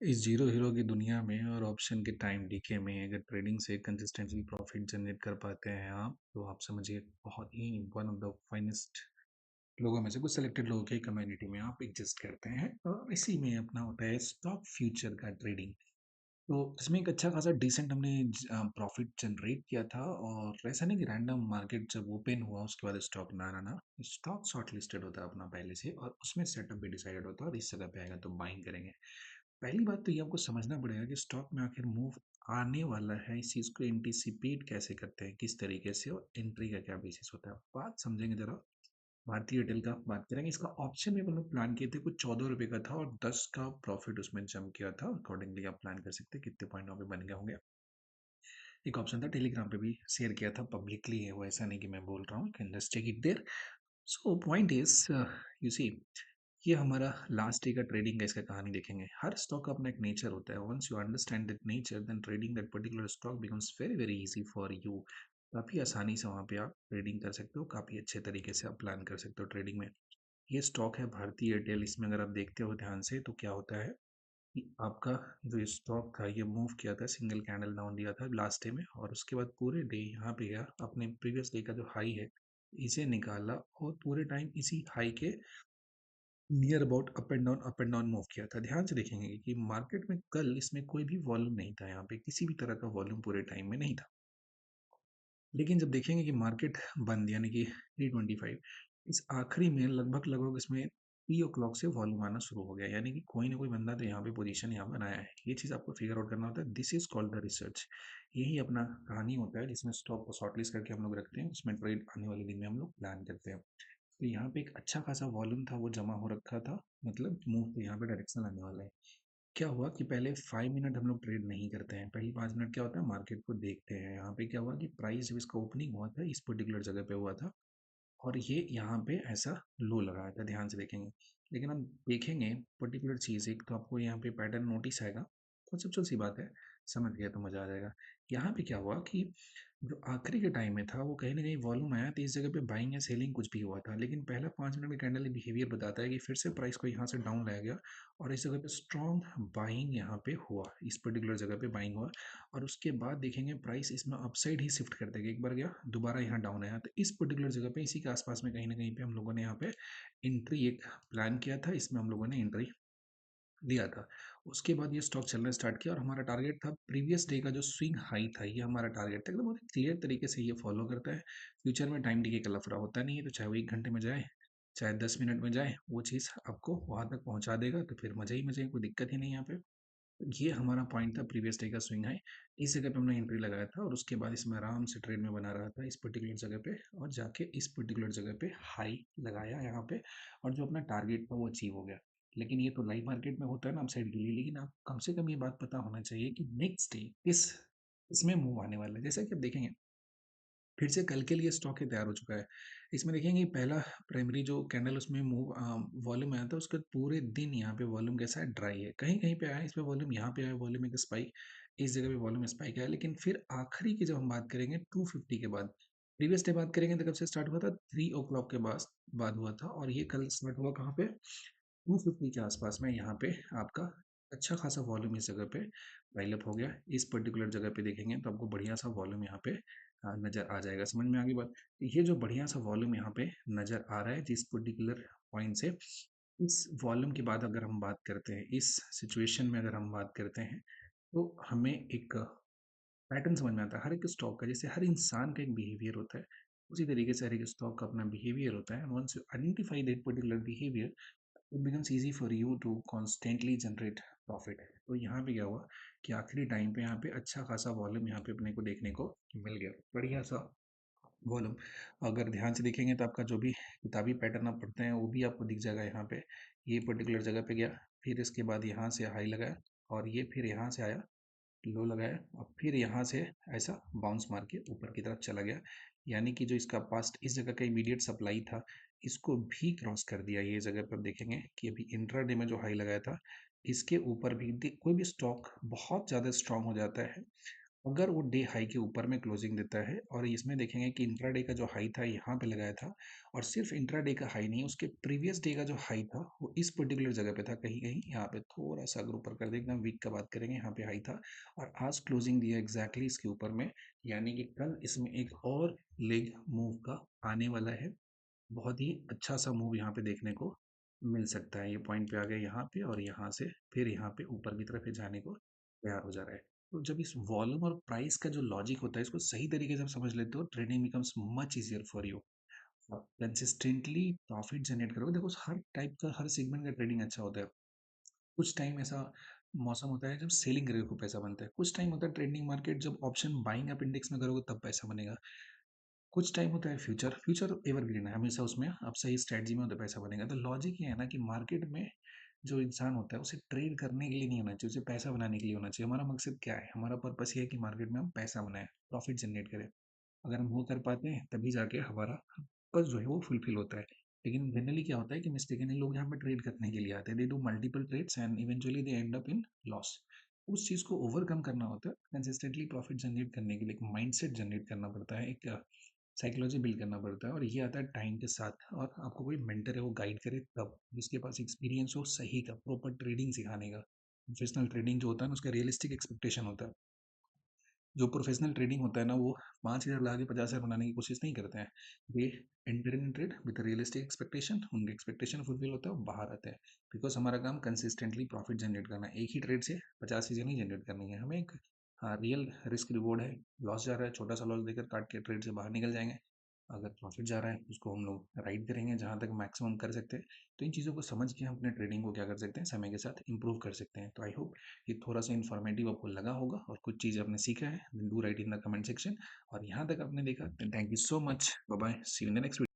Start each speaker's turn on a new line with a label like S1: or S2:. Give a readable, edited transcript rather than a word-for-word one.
S1: इस zero hero की दुनिया में और ऑप्शन के टाइम डीके में अगर ट्रेडिंग से कंसिस्टेंटली प्रॉफिट जनरेट कर पाते हैं आप, तो आप समझिए बहुत ही वन ऑफ द फाइनेस्ट लोगों में से कुछ सिलेक्टेड लोगों की कम्युनिटी में आप एग्जिस्ट करते हैं। और इसी में अपना होता है स्टॉक फ्यूचर का ट्रेडिंग। तो इसमें एक अच्छा खासा डिसेंट हमने प्रॉफिट जनरेट किया था। और ऐसा नहीं कि रैंडम मार्केट जब ओपन हुआ उसके बाद स्टॉक ना स्टॉक शॉर्ट लिस्टेड होता है अपना पहले से, और उसमें सेटअप भी डिसाइडेड होता है और इस जगह पे आएगा तो बाइंग करेंगे। पहली बात तो ये आपको समझना पड़ेगा कि स्टॉक में आखिर मूव आने वाला है, इस चीज़ को एंटीसिपेट कैसे करते हैं, किस तरीके से, और एंट्री का क्या बेसिस होता है। बात समझेंगे जरा। भारतीय एयरटेल का बात करेंगे। इसका ऑप्शन में हम लोग प्लान किए थे, कुछ 14 रुपये का था और 10 का प्रॉफिट उसमें जम किया था। अकॉर्डिंगली आप प्लान कर सकते हैं कितने पॉइंट वहाँ पे बन गए होंगे। एक ऑप्शन था, टेलीग्राम पे भी शेयर किया था, पब्लिकली है वो, ऐसा नहीं कि मैं बोल रहा हूँ, can just check it there. So point is, you see, ये हमारा लास्ट डे का ट्रेडिंग का इसका कहानी देखेंगे। हर स्टॉक का अपना एक नेचर होता है। Once you understand that nature, then trading that particular stock becomes very very easy for you. काफ़ी आसानी से वहाँ पे आप ट्रेडिंग कर सकते हो, काफ़ी अच्छे तरीके से आप प्लान कर सकते हो ट्रेडिंग में। ये स्टॉक है भारतीय एयरटेल। इसमें अगर आप देखते हो ध्यान से तो क्या होता है कि आपका जो स्टॉक था ये मूव किया था, सिंगल कैंडल डाउन दिया था लास्ट डे में, और उसके बाद पूरे डे यहाँ पे गया, अपने प्रीवियस डे का जो हाई है इसे निकाला और पूरे टाइम इसी हाई के near about up and down move किया था। ध्यान से देखेंगे कि मार्केट में कल इसमें कोई भी वॉल्यूम नहीं था, यहाँ पे किसी भी तरह का वॉल्यूम पूरे टाइम में नहीं था। लेकिन जब देखेंगे कि मार्केट बंद यानी कि 325, इस आखिरी में लगभग लगभग इसमें 3 o'clock से वॉल्यूम आना शुरू हो गया, यानी कि कोई ना कोई बंदा तो यहाँ पे पोजीशन यहाँ बनाया है। ये चीज़ आपको फिगर आउट करना होता है। This is called the research. यही अपना कहानी होता है जिसमें स्टॉक को शॉर्टलिस्ट करके हम लोग रखते हैं, उसमें ट्रेड आने वाले दिन में हम लोग प्लान करते हैं। तो यहाँ पे एक अच्छा खासा वॉल्यूम था, वो जमा हो रखा था, मतलब मूव तो यहाँ पे डायरेक्शन आने वाला है। क्या हुआ कि पहले 5 मिनट हम लोग ट्रेड नहीं करते हैं। पहली 5 मिनट क्या होता है, मार्केट को देखते हैं। यहाँ पे क्या हुआ कि प्राइस जब इसका ओपनिंग हुआ था इस पर्टिकुलर जगह पे हुआ था, और ये यहाँ पे ऐसा लो लगाया था, ध्यान से देखेंगे। लेकिन हम देखेंगे पर्टिकुलर चीज़, एक तो आपको यहाँ पे पैटर्न नोटिस आएगा, कॉन्सेप्चुअल सी बात है, समझ गया तो मज़ा आ जाएगा। यहाँ पे क्या हुआ कि जो आखिरी के टाइम में था वो कहीं ना कहीं वॉल्यूम आया तो इस जगह पे बाइंग या सेलिंग कुछ भी हुआ था, लेकिन पहला 5 मिनट में कैंडल बिहेवियर बताता है कि फिर से प्राइस को यहाँ से डाउन लाया गया और इस जगह पे स्ट्रॉन्ग बाइंग यहाँ पे हुआ, इस पर्टिकुलर जगह पे बाइंग हुआ। और उसके बाद देखेंगे प्राइस इसमें अपसाइड ही शिफ्ट कर देगा। एक बार गया, दोबारा यहाँ डाउन आया, तो इस पर्टिकुलर जगह पे इसी के आसपास में कहीं ना कहीं पे हम लोगों ने यहाँ पे एंट्री एक प्लान किया था, इसमें हम लोगों ने एंट्री दिया था। उसके बाद ये स्टॉक चलना स्टार्ट किया और हमारा टारगेट था प्रीवियस डे का जो स्विंग हाई था, ये हमारा टारगेट था। एकदम बहुत क्लियर तरीके से ये फॉलो करता है। फ्यूचर में टाइम डिके का लफड़ा होता नहीं है, तो चाहे वो 1 घंटे में जाए चाहे 10 मिनट में जाए, वो चीज़ आपको वहाँ तक पहुँचा देगा, तो फिर मज़ा ही मज़ा है, कोई दिक्कत ही नहीं यहाँ पे। ये हमारा पॉइंट था, प्रीवियस डे का स्विंग हाई। इस जगह पे हमने एंट्री लगाया था और उसके बाद इसमें आराम से ट्रेड में बना रहा था इस पर्टिकुलर जगह पे, और जाके इस पर्टिकुलर जगह पे हाई लगाया यहाँ पे, और जो अपना टारगेट था वो अचीव हो गया। लेकिन ये तो लाइव मार्केट में होता है ना अपसाइड के लिए, लेकिन आप कम से कम ये बात पता होना चाहिए कि नेक्स्ट डे किस इसमें मूव आने वाला है। जैसा कि आप देखेंगे फिर से कल के लिए स्टॉक ही तैयार हो चुका है। इसमें देखेंगे पहला प्राइमरी जो कैंडल उसमें मूव वॉल्यूम आया था, उसके बाद पूरे दिन यहाँ पे वॉल्यूम कैसा है, ड्राई है। कहीं कहीं पे आया इसमें वॉल्यूम, यहाँ पे आया वॉल्यूम एक स्पाइक, इस जगह पे वॉल्यूम स्पाइक आया। लेकिन फिर आखिरी की जब हम बात करेंगे 250 के बाद, प्रीवियस डे बात करेंगे तो कब से स्टार्ट हुआ था, 3 o'clock के बाद हुआ था, और ये कल स्टार्ट हुआ कहाँ पे, 250 के आसपास में। यहाँ पे आपका अच्छा खासा वॉल्यूम इस जगह पे पाइल अप हो गया। इस पर्टिकुलर जगह पे देखेंगे तो आपको बढ़िया सा वॉल्यूम यहाँ पे नज़र आ जाएगा। समझ में आ गई बात। ये जो बढ़िया सा वॉल्यूम यहाँ पे नज़र आ रहा है जिस पर्टिकुलर पॉइंट से, इस वॉल्यूम के बाद अगर हम बात करते हैं, इस सिचुएशन में अगर हम बात करते हैं, तो हमें एक पैटर्न समझ में आता है हर एक स्टॉक का। जैसे हर इंसान का एक बिहेवियर होता है, उसी तरीके से हर एक स्टॉक का अपना बिहेवियर होता है। Once you identify that particular behaviour, it becomes easy for you to constantly generate profit. तो यहाँ पे क्या हुआ कि आखिरी टाइम पे यहाँ पे अच्छा खासा वॉल्यूम यहाँ पे अपने को देखने को मिल गया, बढ़िया सा वॉल्यूम। अगर ध्यान से देखेंगे तो आपका जो भी किताबी पैटर्न आप पढ़ते हैं वो भी आपको दिख जाएगा। यहाँ पे ये पर्टिकुलर जगह पे गया, फिर इसके बाद यहाँ से हाई लगाया, और ये फिर यहाँ से आया, लो लगाया, और फिर यहाँ से ऐसा बाउंस मार के ऊपर की तरफ चला गया। यानी कि जो इसका पास्ट इस जगह का इमीडिएट सप्लाई था, इसको भी क्रॉस कर दिया। ये जगह पर देखेंगे कि अभी इंट्राडे में जो हाई लगाया था, इसके ऊपर भी कोई भी स्टॉक बहुत ज़्यादा स्ट्रांग हो जाता है अगर वो डे हाई के ऊपर में क्लोजिंग देता है और इसमें देखेंगे कि इंट्राडे का जो हाई था यहाँ पे लगाया था और सिर्फ इंट्राडे का हाई नहीं, उसके प्रीवियस डे का जो हाई था वो इस पर्टिकुलर जगह पे था, कहीं कहीं यहाँ पे थोड़ा सा अगर ऊपर कर दे, एकदम वीक का बात करेंगे, यहाँ पे हाई था और आज क्लोजिंग दिया एग्जैक्टली इसके ऊपर में, यानी कि कल इसमें एक और लेग मूव का आने वाला है। बहुत ही अच्छा सा मूव यहाँ पे देखने को मिल सकता है। ये पॉइंट पे आ गया यहाँ पे और यहाँ से फिर यहाँ पे ऊपर की तरफ ये जाने को तैयार हो जा रहा है। तो जब इस वॉल्यूम और प्राइस का जो लॉजिक होता है इसको सही तरीके से आप समझ लेते हो, trading becomes much easier for you. आप कंसिस्टेंटली प्रॉफिट जनरेट करोगे। देखो हर टाइप का, हर सेगमेंट का ट्रेडिंग अच्छा होता है। कुछ टाइम ऐसा मौसम होता है जब सेलिंग करोगे खूब पैसा बनता है, कुछ टाइम होता है ट्रेडिंग मार्केट जब ऑप्शन बाइंग आप इंडेक्स में करोगे तब पैसा बनेगा, कुछ टाइम होता है फ्यूचर, फ्यूचर एवरग्रीन है, हमेशा उसमें आप सही स्ट्रेटजी में हो तो पैसा बनेगा। तो लॉजिक ये है ना कि मार्केट में जो इंसान होता है उसे ट्रेड करने के लिए नहीं होना चाहिए, उसे पैसा बनाने के लिए होना चाहिए। हमारा मकसद क्या है? हमारा पर्पस ये है कि मार्केट में हम पैसा बनाएं, प्रॉफिट जनरेट करें। अगर हम वो कर पाते हैं तभी जाके हमारा पर्पस जो है वो फुलफिल होता है। लेकिन जनरली क्या होता है कि मिस्टेकनली लोग यहाँ पे ट्रेड करने के लिए आते हैं, they do multiple trades and eventually they end up in loss. उस चीज़ को ओवरकम करना होता है, कंसिस्टेंटली प्रॉफिट जनरेट करने के लिए एक माइंडसेट जनरेट करना पड़ता है, एक साइकोलॉजी बिल्ड करना पड़ता है और ये आता है टाइम के साथ। और आपको कोई मेंटर है वो गाइड करे तब, जिसके पास एक्सपीरियंस हो सही का, प्रॉपर ट्रेडिंग सिखाने का। प्रोफेशनल ट्रेडिंग जो होता है ना उसका रियलिस्टिक एक्सपेक्टेशन होता है। जो प्रोफेशनल ट्रेडिंग होता है ना वो 5,000 लगा के 50,000 बनाने की कोशिश नहीं करते हैं। They enter in trade with realistic expectation, उनके एक्सपेक्टेशन फुलफिल होता है और बाहर आते हैं। बिकॉज हमारा काम कंसिस्टेंटली प्रॉफिट जनरेट करना है, एक ही ट्रेड से 50 चीज़ें नहीं जनरेट करनी है हमें। एक हाँ, रियल रिस्क रिवॉर्ड है। लॉस जा रहा है, छोटा सा लॉस देकर काट के ट्रेड से बाहर निकल जाएंगे। अगर प्रॉफिट जा रहा है उसको हम लोग राइड करेंगे जहाँ तक मैक्सिमम कर सकते हैं। तो इन चीज़ों को समझ के हम अपने ट्रेडिंग को क्या कर सकते हैं, समय के साथ इंप्रूव कर सकते हैं। तो आई होप ये थोड़ा सा इन्फॉर्मेटिव आपको लगा होगा और कुछ चीज़ आपने सीखा है, do write in the comment section. और यहाँ तक आपने देखा, thank you so much, bye bye, see you in the next video.